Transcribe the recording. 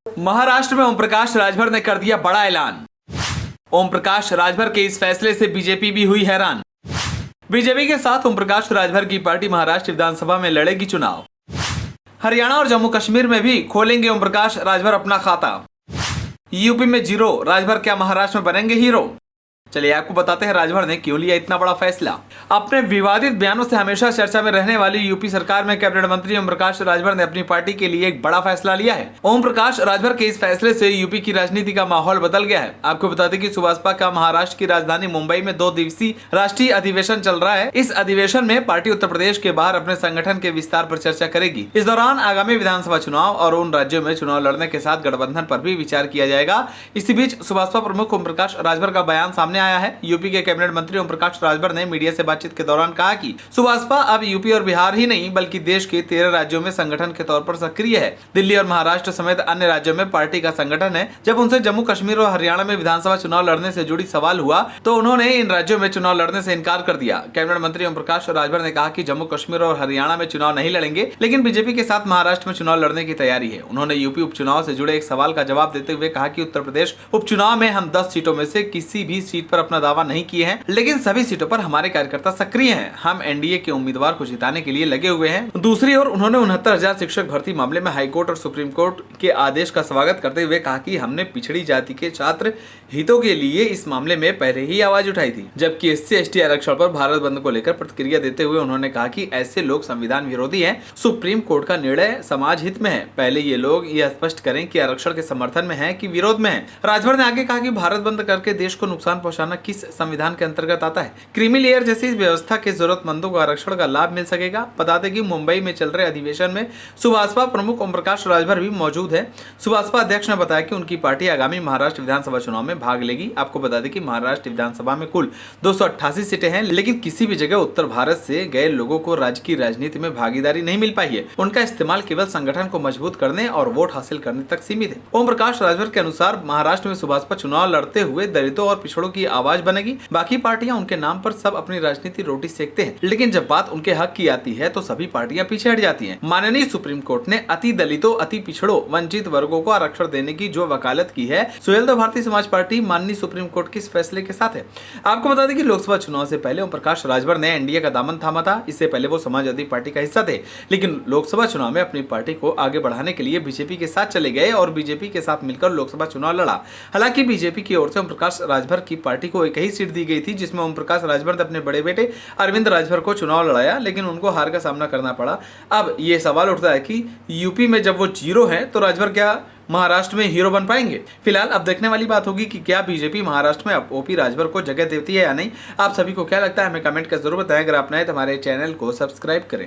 महाराष्ट्र में ओम प्रकाश राजभर ने कर दिया बड़ा ऐलान। ओम प्रकाश राजभर के इस फैसले से बीजेपी भी हुई हैरान। बीजेपी के साथ ओम प्रकाश राजभर की पार्टी महाराष्ट्र विधानसभा में लड़ेगी चुनाव। हरियाणा और जम्मू कश्मीर में भी खोलेंगे ओम प्रकाश राजभर अपना खाता। यूपी में जीरो, राजभर क्या महाराष्ट्र में बनेंगे हीरो? चलिए आपको बताते हैं राजभर ने क्यों लिया इतना बड़ा फैसला। अपने विवादित बयानों से हमेशा चर्चा में रहने वाली यूपी सरकार में कैबिनेट मंत्री ओम प्रकाश राजभर ने अपनी पार्टी के लिए एक बड़ा फैसला लिया है। ओम प्रकाश राजभर के इस फैसले से यूपी की राजनीति का माहौल बदल गया है। आपको बता दें कि सुभाषपा का महाराष्ट्र की राजधानी मुंबई में 2 दिवसीय राष्ट्रीय अधिवेशन चल रहा है। इस अधिवेशन में पार्टी उत्तर प्रदेश के बाहर अपने संगठन के विस्तार पर चर्चा करेगी। इस दौरान आगामी विधानसभा चुनाव और उन राज्यों में चुनाव लड़ने के साथ गठबंधन पर भी विचार किया जाएगा। इसी बीच सुभाषपा प्रमुख ओम प्रकाश राजभर का बयान सामने आया है। यूपी के कैबिनेट मंत्री ओम प्रकाश राजभर ने मीडिया से बातचीत के दौरान कहा कि सुभाषपा अब यूपी और बिहार ही नहीं बल्कि देश के 13 राज्यों में संगठन के तौर पर सक्रिय है। दिल्ली और महाराष्ट्र समेत अन्य राज्यों में पार्टी का संगठन है। जब उनसे जम्मू कश्मीर और हरियाणा में विधानसभा चुनाव लड़ने से जुड़ी सवाल हुआ तो उन्होंने इन राज्यों में चुनाव लड़ने से इनकार कर दिया। कैबिनेट मंत्री ओम प्रकाश राजभर ने कहा कि जम्मू कश्मीर और हरियाणा में चुनाव नहीं लड़ेंगे, लेकिन बीजेपी के साथ महाराष्ट्र में चुनाव लड़ने की तैयारी है। उन्होंने यूपी उपचुनाव से जुड़े एक सवाल का जवाब देते हुए कहा कि उत्तर प्रदेश उपचुनाव में हम 10 सीटों में से किसी भी सीट पर अपना दावा नहीं किए हैं, लेकिन सभी सीटों पर हमारे कार्यकर्ता सक्रिय हैं। हम एनडीए के उम्मीदवार को जिताने के लिए लगे हुए हैं। दूसरी ओर उन्होंने 69,000 शिक्षक भर्ती मामले में हाईकोर्ट और सुप्रीम कोर्ट के आदेश का स्वागत करते हुए कहा कि हमने पिछड़ी जाति के छात्र हितों के लिए इस मामले में पहले ही आवाज उठाई थी। जबकि SC/ST आरक्षण पर भारत बंद को लेकर प्रतिक्रिया देते हुए उन्होंने कहा कि ऐसे लोग संविधान विरोधी हैं। सुप्रीम कोर्ट का निर्णय समाज हित में है। पहले ये लोग यह स्पष्ट करें कि आरक्षण के समर्थन में है कि विरोध में है। राजभर ने आगे कहा कि भारत बंद करके देश को नुकसान पहुंचाना किस संविधान के अंतर्गत आता है? क्रीमी लेयर जैसी इस व्यवस्था के जरूरतमंदों को आरक्षण का लाभ मिल सकेगा। बता दें कि मुंबई में चल रहे अधिवेशन में सुभाषपा प्रमुख ओम प्रकाश राजभर भी मौजूद है। सुभाषपा अध्यक्ष ने बताया कि उनकी पार्टी आगामी महाराष्ट्र विधानसभा चुनाव में भाग लेगी। आपको बता दें कि महाराष्ट्र विधानसभा में कुल 288 सीटें हैं, लेकिन किसी भी जगह उत्तर भारत से गए लोगों को राज्य की राजनीति में भागीदारी नहीं मिल पाई है। उनका इस्तेमाल केवल संगठन को मजबूत करने और वोट हासिल करने तक सीमित है। ओम प्रकाश राजभर के अनुसार महाराष्ट्र में सुभाषपा चुनाव लड़ते हुए दलितों और पिछड़ों की आवाज बनेगी। बाकी पार्टियां उनके नाम पर सब अपनी राजनीति रोटी सेकते हैं, लेकिन जब बात उनके हक की आती है तो सभी पार्टियां पीछे हट जाती हैं। माननीय सुप्रीम कोर्ट ने अति दलितों, अति पिछड़ों, वंचित वर्गों को आरक्षण देने की जो वकालत की है, सुहेलदेव भारतीय समाज पार्टी माननीय सुप्रीम कोर्ट के इस फैसले के साथ है। आपको बता दें कि लोकसभा चुनाव से पहले ओम प्रकाश राजभर ने एनडीए का दामन थामा था। इससे पहले वो समाजवादी पार्टी का हिस्सा थे, लेकिन लोकसभा चुनाव में अपनी पार्टी को आगे बढ़ाने के लिए बीजेपी के साथ चले गए और बीजेपी के साथ मिलकर लोकसभा चुनाव लड़ा। हालांकि बीजेपी की ओर से ओम प्रकाश राजभर की पार्टी को एक ही सीट दी गई थी, जिसमें ओम प्रकाश राजभर ने अपने बड़े बेटे अरविंद राजभर को चुनाव लड़ाया, लेकिन उनको हार का सामना करना पड़ा। अब ये सवाल उठता है कि यूपी में जब वो जीरो है तो राजभर क्या महाराष्ट्र में हीरो बन पाएंगे? फिलहाल अब देखने वाली बात होगी कि क्या बीजेपी महाराष्ट्र में अब ओपी राजभर को जगह देती है या नहीं। आप सभी को क्या लगता है हमें कमेंट कर जरूर बताएं। अगर आप नए तो हमारे चैनल को सब्सक्राइब करें।